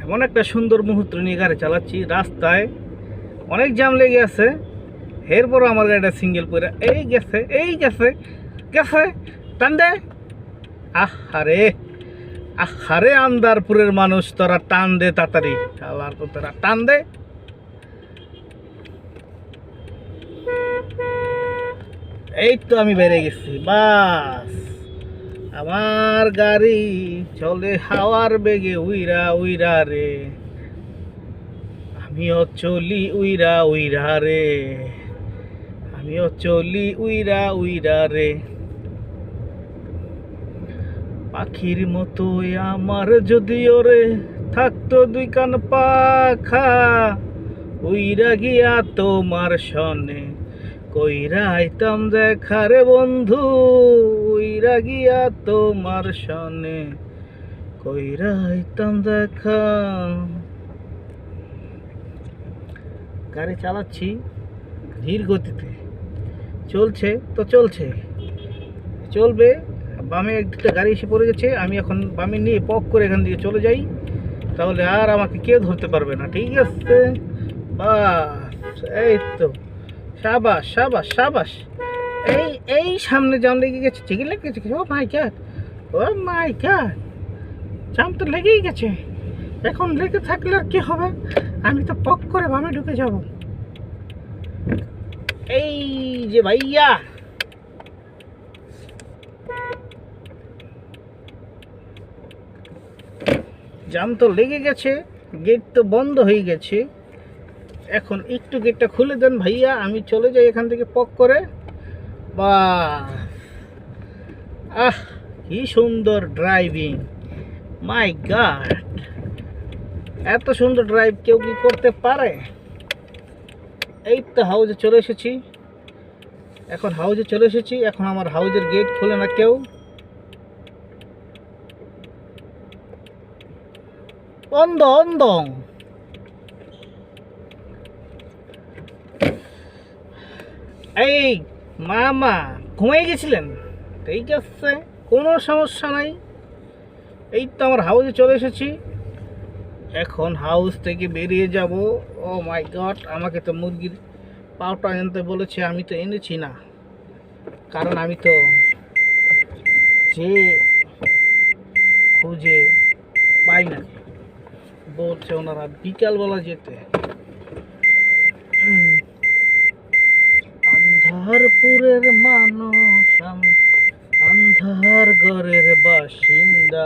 এমন একটা সুন্দর মুহূর্ত নিয়ে গাড়ি চালাচ্ছি, রাস্তায় অনেক জ্যাম লেগে আছে, এরপরও আমার গাড়িটা সিঙ্গেল পরে এই গেছে গেছে টান দে। আহারে আহারে আন্দারপুরের মানুষ, তোরা টান দে তাড়াতাড়ি, চালার তো তোরা টান দে। এই তো আমি বেড়ে গেছি, বাস আমার গাড়ি চলে হাওয়ার বেগে উইরা উইরা রে, আমিও চলি উইরা উইরা রে, আমিও চলি উইরা উইরা রে। পাখির মতোই আমার যদিও রে থাকতো দুই কান পাখা, উইরা গিয়া তোমার সনে কইরা আইতাম দেখা রে বন্ধু, উইরা গিয়া তোমার সনে কইরা আইতাম দেখা। গাড়ি চালাচ্ছি ধীর গতিতে, চলছে তো চলবে। বামে একটা গাড়ি এসে পড়ে গেছে, আমি এখন বামে নিয়ে পক করে এখান থেকে চলে যাই, তাহলে আর আমাকে কেউ ধরতে পারবে না। ঠিক আছে, বাস এই তো, সাবাস সাবাস সাবাস। এই এই সামনে জাম লেগে গেছে, ঠিকই লেগে গেছে। ও মাই গড, ও মাই গড, জাম তো লেগেই গেছে। এখন লেগে থাকলে আর কি হবে, আমি তো পক করে বামে ঢুকে যাব। এই যে ভাইয়া, জাম তো লেগে গেছে, গেট তো বন্ধ হয়ে গেছে। এখন একটু গেটটা খুলে দেন ভাইয়া, আমি চলে যাই এখান থেকে পক করে। বা আহ, কি সুন্দর ড্রাইভিং, মাই গড, এত সুন্দর ড্রাইভ কেউ কি করতে পারে? এই তো হাউজে চলে এসেছি, এখন আমার হাউজের গেট খোলে না কেউ। বন্ধ বন্ধ। এই মামা ঘুমিয়ে গেছিলেন? ঠিক আছে, কোনো সমস্যা নাই। এই তো আমার হাউজে চলে এসেছি, এখন হাউস থেকে বেরিয়ে যাব। ও মাই গড, আমাকে তো মুরগির পাউটা আনতে বলেছে, আমি তো এনেছি না, কারণ আমি তো যে খুঁজে পাই না। বলছে ওনারা বিকালবেলা যেতে। আন্ধারপুরের মানুষ আমি, আন্ধার ঘরের বাসিন্দা।